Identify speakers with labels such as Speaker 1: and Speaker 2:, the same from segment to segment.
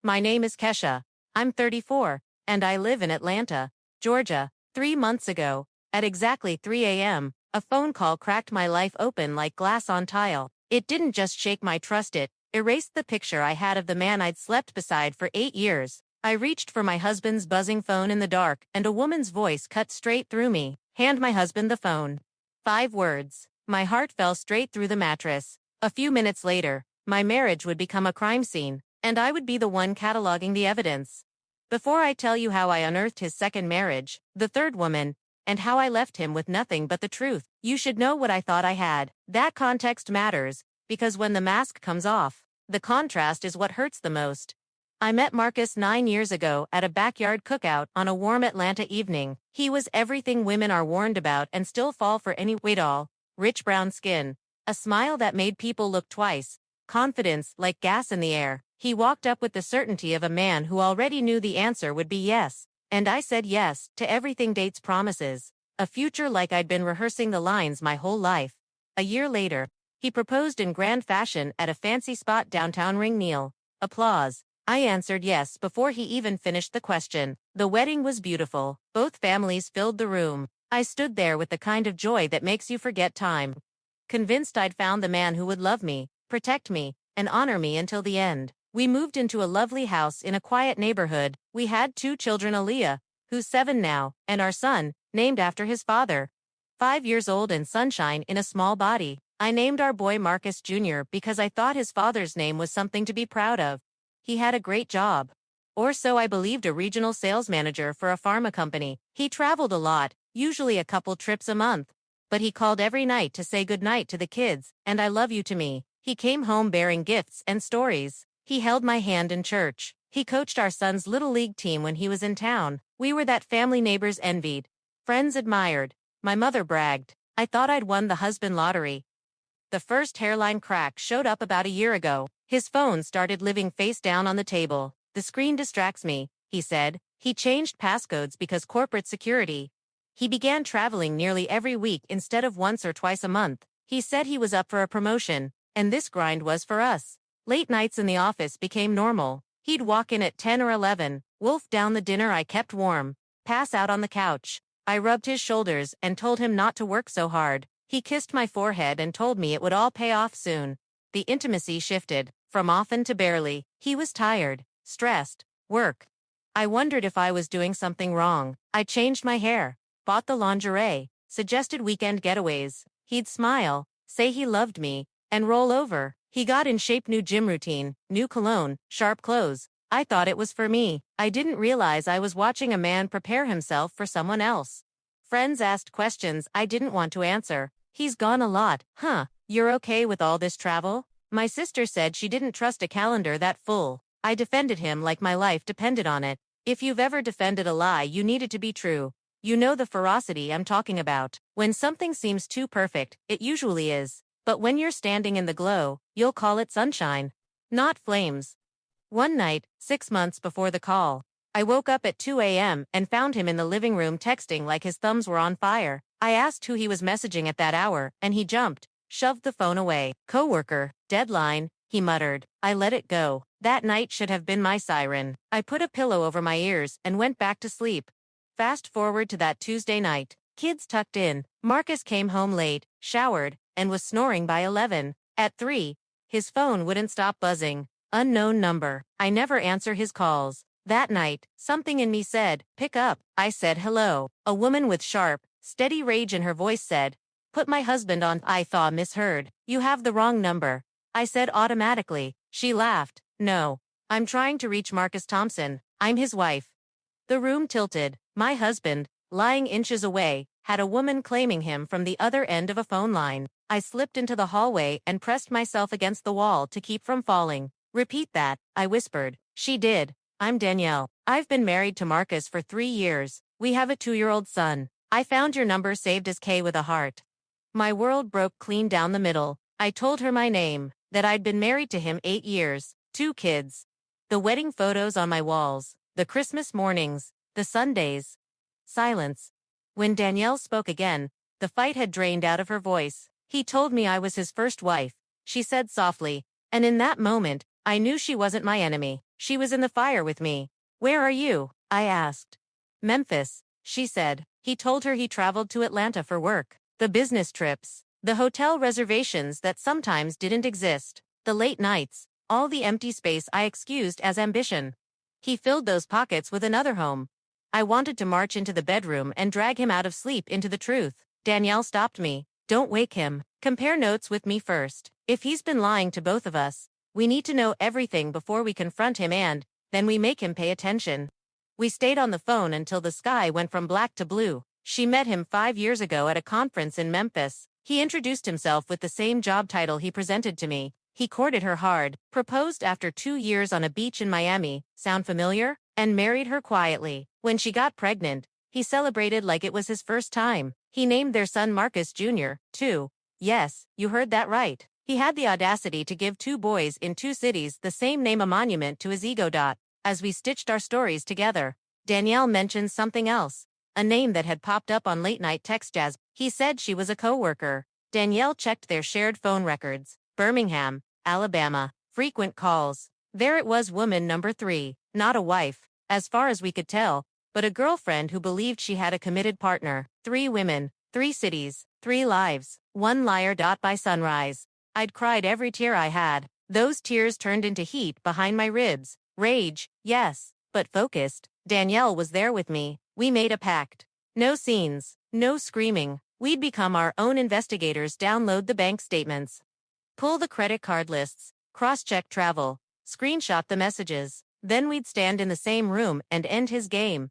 Speaker 1: My name is Kesha. I'm 34, and I live in Atlanta, Georgia. 3 months ago, at exactly 3 a.m., a phone call cracked my life open like glass on tile. It didn't just shake my trust, it erased the picture I had of the man I'd slept beside for 8 years. I reached for my husband's buzzing phone in the dark, and a woman's voice cut straight through me. Hand my husband the phone. 5 words. My heart fell straight through the mattress. A few minutes later, my marriage would become a crime scene, and I would be the one cataloging the evidence. Before I tell you how I unearthed his second marriage, the third woman, and how I left him with nothing but the truth, you should know what I thought I had. That context matters, because when the mask comes off, the contrast is what hurts the most. I met Marcus 9 years ago at a backyard cookout on a warm Atlanta evening. He was everything women are warned about and still fall for anyway. Rich brown skin, a smile that made people look twice, confidence like gas in the air. He walked up with the certainty of a man who already knew the answer would be yes. And I said yes to everything dates promises. A future like I'd been rehearsing the lines my whole life. A year later, he proposed in grand fashion at a fancy spot downtown Ringneal. Applause. I answered yes before he even finished the question. The wedding was beautiful. Both families filled the room. I stood there with the kind of joy that makes you forget time. Convinced I'd found the man who would love me, protect me, and honor me until the end. We moved into a lovely house in a quiet neighborhood. We had 2 children, Aaliyah, who's 7 now, and our son, named after his father. 5 years old and sunshine in a small body. I named our boy Marcus Jr. because I thought his father's name was something to be proud of. He had a great job. Or so I believed, a regional sales manager for a pharma company. He traveled a lot, usually a couple trips a month. But he called every night to say goodnight to the kids, and I love you to me. He came home bearing gifts and stories. He held my hand in church. He coached our son's little league team when he was in town. We were that family neighbors envied, friends admired. My mother bragged. I thought I'd won the husband lottery. The first hairline crack showed up about a year ago. His phone started living face down on the table. The screen distracts me, he said. He changed passcodes because corporate security. He began traveling nearly every week instead of once or twice a month. He said he was up for a promotion, and this grind was for us. Late nights in the office became normal. He'd walk in at 10 or 11, wolf down the dinner I kept warm, pass out on the couch. I rubbed his shoulders and told him not to work so hard. He kissed my forehead and told me it would all pay off soon. The intimacy shifted, from often to barely. He was tired, stressed, work. I wondered if I was doing something wrong. I changed my hair, bought the lingerie, suggested weekend getaways. He'd smile, say he loved me, and roll over. He got in shape, new gym routine, new cologne, sharp clothes. I thought it was for me. I didn't realize I was watching a man prepare himself for someone else. Friends asked questions I didn't want to answer. He's gone a lot, huh? You're okay with all this travel? My sister said she didn't trust a calendar that full. I defended him like my life depended on it. If you've ever defended a lie you need it to be true, you know the ferocity I'm talking about. When something seems too perfect, it usually is. But when you're standing in the glow, you'll call it sunshine, not flames. One night, 6 months before the call, I woke up at 2 a.m. and found him in the living room texting like his thumbs were on fire. I asked who he was messaging at that hour, and he jumped, shoved the phone away. Coworker, deadline, he muttered. I let it go. That night should have been my siren. I put a pillow over my ears and went back to sleep. Fast forward to that Tuesday night. Kids tucked in. Marcus came home late, showered, and was snoring by 11. At 3, his phone wouldn't stop buzzing. Unknown number. I never answer his calls. That night, something in me said, pick up. I said hello. A woman with sharp, steady rage in her voice said, put my husband on. I thought misheard. You have the wrong number. I said automatically. She laughed. No. I'm trying to reach Marcus Thompson. I'm his wife. The room tilted. My husband, lying inches away, had a woman claiming him from the other end of a phone line. I slipped into the hallway and pressed myself against the wall to keep from falling. Repeat that, I whispered. She did. I'm Danielle. I've been married to Marcus for 3 years. We have a 2-year-old son. I found your number saved as K with a heart. My world broke clean down the middle. I told her my name, that I'd been married to him 8 years, 2 kids. The wedding photos on my walls, the Christmas mornings, the Sundays. Silence. When Danielle spoke again, the fight had drained out of her voice. He told me I was his first wife, she said softly, and in that moment, I knew she wasn't my enemy. She was in the fire with me. Where are you? I asked. Memphis, she said. He told her he traveled to Atlanta for work. The business trips. The hotel reservations that sometimes didn't exist. The late nights. All the empty space I excused as ambition. He filled those pockets with another home. I wanted to march into the bedroom and drag him out of sleep into the truth. Danielle stopped me. Don't wake him. Compare notes with me first. If he's been lying to both of us, we need to know everything before we confront him and, then we make him pay attention. We stayed on the phone until the sky went from black to blue. She met him 5 years ago at a conference in Memphis. He introduced himself with the same job title he presented to me. He courted her hard, proposed after 2 years on a beach in Miami, sound familiar? And married her quietly. When she got pregnant, he celebrated like it was his first time. He named their son Marcus Jr., too. Yes, you heard that right. He had the audacity to give 2 boys in 2 cities the same name, a monument to his ego. As we stitched our stories together, Danielle mentioned something else, a name that had popped up on late-night text jazz. He said she was a co-worker. Danielle checked their shared phone records. Birmingham, Alabama, frequent calls. There it was, woman number 3, not a wife, as far as we could tell, but a girlfriend who believed she had a committed partner. 3 women, 3 cities, 3 lives, 1 liar. By sunrise, I'd cried every tear I had. Those tears turned into heat behind my ribs. Rage, yes, but focused. Danielle was there with me. We made a pact. No scenes, no screaming. We'd become our own investigators. Download the bank statements. Pull the credit card lists. Cross-check travel. Screenshot the messages. Then we'd stand in the same room and end his game.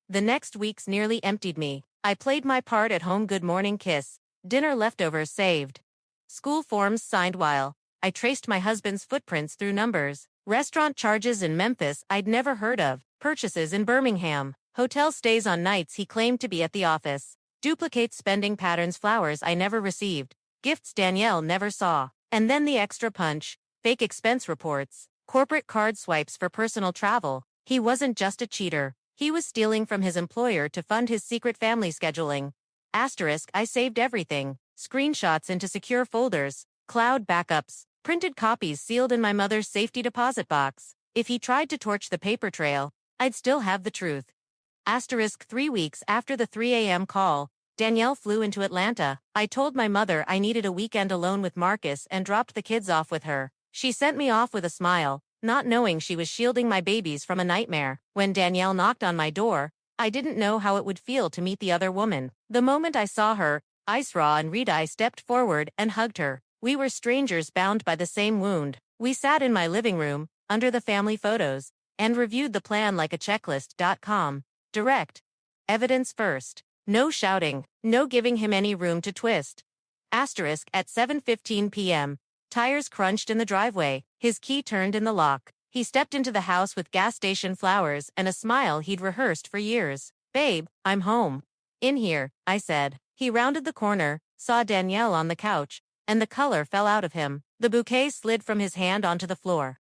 Speaker 1: The next weeks nearly emptied me. I played my part at home. Good morning kiss. Dinner leftovers saved. School forms signed while I traced my husband's footprints through numbers. Restaurant charges in Memphis I'd never heard of. Purchases in Birmingham. Hotel stays on nights he claimed to be at the office. Duplicates spending patterns. Flowers I never received. Gifts Danielle never saw. And then the extra punch. Fake expense reports. Corporate card swipes for personal travel. He wasn't just a cheater. He was stealing from his employer to fund his secret family scheduling. Asterisk, I saved everything. Screenshots into secure folders. Cloud backups. Printed copies sealed in my mother's safety deposit box. If he tried to torch the paper trail, I'd still have the truth. Asterisk, 3 weeks after the 3 a.m. call, Danielle flew into Atlanta. I told my mother I needed a weekend alone with Marcus and dropped the kids off with her. She sent me off with a smile, not knowing she was shielding my babies from a nightmare. When Danielle knocked on my door, I didn't know how it would feel to meet the other woman. The moment I saw her, ice raw and red, I stepped forward and hugged her. We were strangers bound by the same wound. We sat in my living room, under the family photos, and reviewed the plan like a checklist. Direct. Evidence first. No shouting. No giving him any room to twist. Asterisk, at 7:15 p.m. Tires crunched in the driveway. His key turned in the lock. He stepped into the house with gas station flowers and a smile he'd rehearsed for years. Babe, I'm home. In here, I said. He rounded the corner, saw Danielle on the couch, and the color fell out of him. The bouquet slid from his hand onto the floor.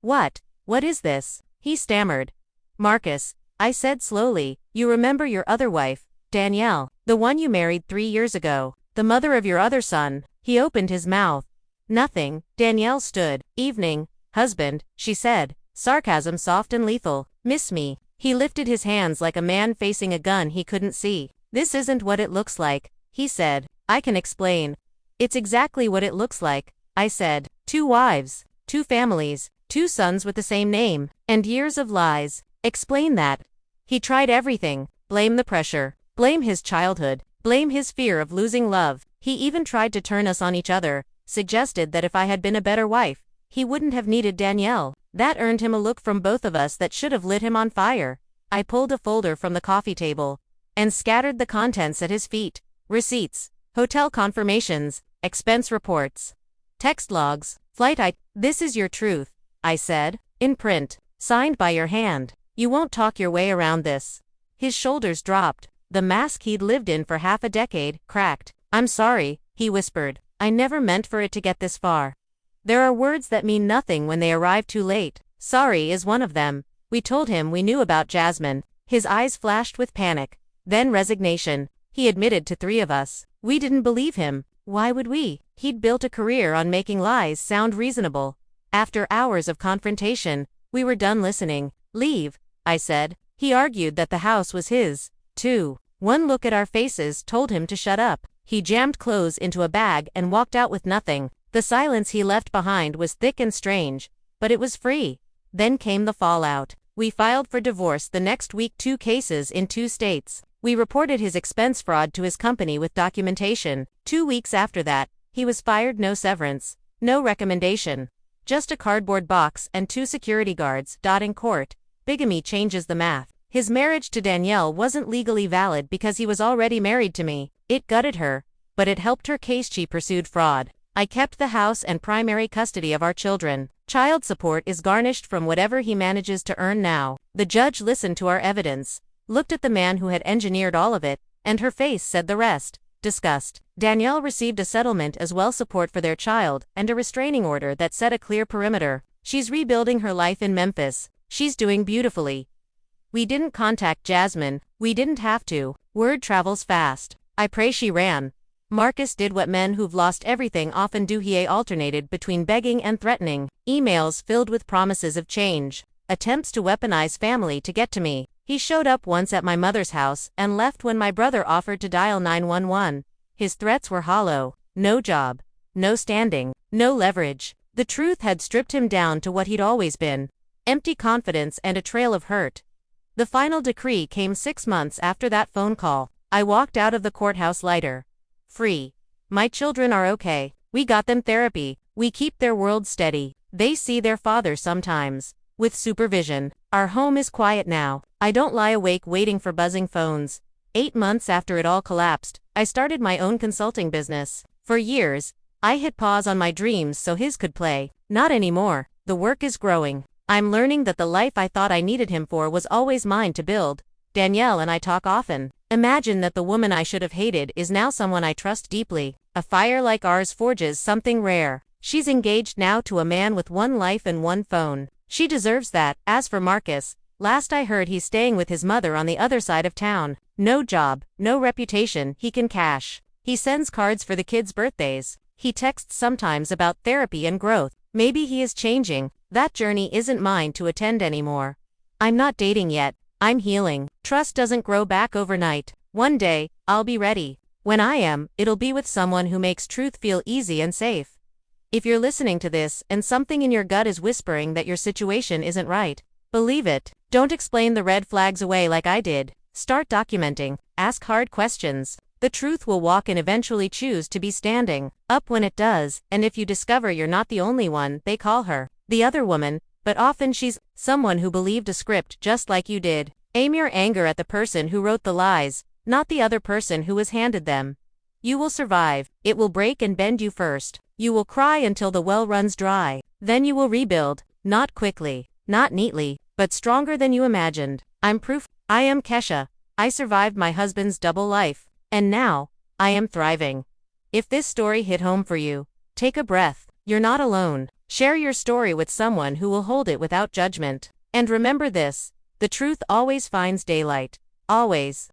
Speaker 1: What is this? He stammered. Marcus, I said slowly, you remember your other wife, Danielle, the one you married 3 years ago, the mother of your other son. He opened his mouth. Nothing. Danielle stood. Evening, husband, she said, sarcasm soft and lethal. Miss me. He lifted his hands like a man facing a gun he couldn't see. This isn't what it looks like, he said. I can explain. It's exactly what it looks like, I said. 2 wives, 2 families, 2 sons with the same name, and years of lies. Explain that. He tried everything. Blame the pressure. Blame his childhood. Blame his fear of losing love. He even tried to turn us on each other, suggested that if I had been a better wife, he wouldn't have needed Danielle. That earned him a look from both of us that should have lit him on fire. I pulled a folder from the coffee table and scattered the contents at his feet. Receipts, hotel confirmations, expense reports, text logs, This is your truth, I said, in print, signed by your hand. You won't talk your way around this. His shoulders dropped. The mask he'd lived in for half a decade cracked. I'm sorry, he whispered. I never meant for it to get this far. There are words that mean nothing when they arrive too late. Sorry is one of them. We told him we knew about Jasmine. His eyes flashed with panic. Then resignation. He admitted to 3 of us. We didn't believe him. Why would we? He'd built a career on making lies sound reasonable. After hours of confrontation, we were done listening. Leave, I said. He argued that the house was his, too. One look at our faces told him to shut up. He jammed clothes into a bag and walked out with nothing. The silence he left behind was thick and strange, but it was free. Then came the fallout. We filed for divorce the next week, 2 cases in 2 states. We reported his expense fraud to his company with documentation. 2 weeks after that, he was fired. No severance, no recommendation. Just a cardboard box and 2 security guards. In court, bigamy changes the math. His marriage to Danielle wasn't legally valid because he was already married to me. It gutted her, but it helped her case. She pursued fraud. I kept the house and primary custody of our children. Child support is garnished from whatever he manages to earn now. The judge listened to our evidence, looked at the man who had engineered all of it, and her face said the rest. Disgust. Danielle received a settlement as well, support for their child, and a restraining order that set a clear perimeter. She's rebuilding her life in Memphis. She's doing beautifully. We didn't contact Jasmine. We didn't have to. Word travels fast. I pray she ran. Marcus did what men who've lost everything often do. He alternated between begging and threatening. Emails filled with promises of change. Attempts to weaponize family to get to me. He showed up once at my mother's house and left when my brother offered to dial 911. His threats were hollow. No job. No standing. No leverage. The truth had stripped him down to what he'd always been. Empty confidence and a trail of hurt. The final decree came 6 months after that phone call. I walked out of the courthouse lighter. Free. My children are okay. We got them therapy. We keep their world steady. They see their father sometimes. With supervision. Our home is quiet now. I don't lie awake waiting for buzzing phones. 8 months after it all collapsed, I started my own consulting business. For years, I hit pause on my dreams so his could play. Not anymore. The work is growing. I'm learning that the life I thought I needed him for was always mine to build. Danielle and I talk often. Imagine that the woman I should have hated is now someone I trust deeply. A fire like ours forges something rare. She's engaged now to a man with 1 life and 1 phone. She deserves that. As for Marcus, last I heard he's staying with his mother on the other side of town. No job, no reputation he can cash. He sends cards for the kids' birthdays. He texts sometimes about therapy and growth. Maybe he is changing. That journey isn't mine to attend anymore. I'm not dating yet. I'm healing. Trust doesn't grow back overnight. One day, I'll be ready. When I am, it'll be with someone who makes truth feel easy and safe. If you're listening to this and something in your gut is whispering that your situation isn't right, believe it. Don't explain the red flags away like I did. Start documenting. Ask hard questions. The truth will walk and eventually choose to be standing up when it does, and if you discover you're not the only one, they call her the other woman, but often she's someone who believed a script just like you did. Aim your anger at the person who wrote the lies, not the other person who was handed them. You will survive. It will break and bend you first. You will cry until the well runs dry. Then you will rebuild, not quickly, not neatly, but stronger than you imagined. I'm proof. I am Kesha. I survived my husband's double life. And now, I am thriving. If this story hit home for you, take a breath. You're not alone. Share your story with someone who will hold it without judgment. And remember this, the truth always finds daylight. Always.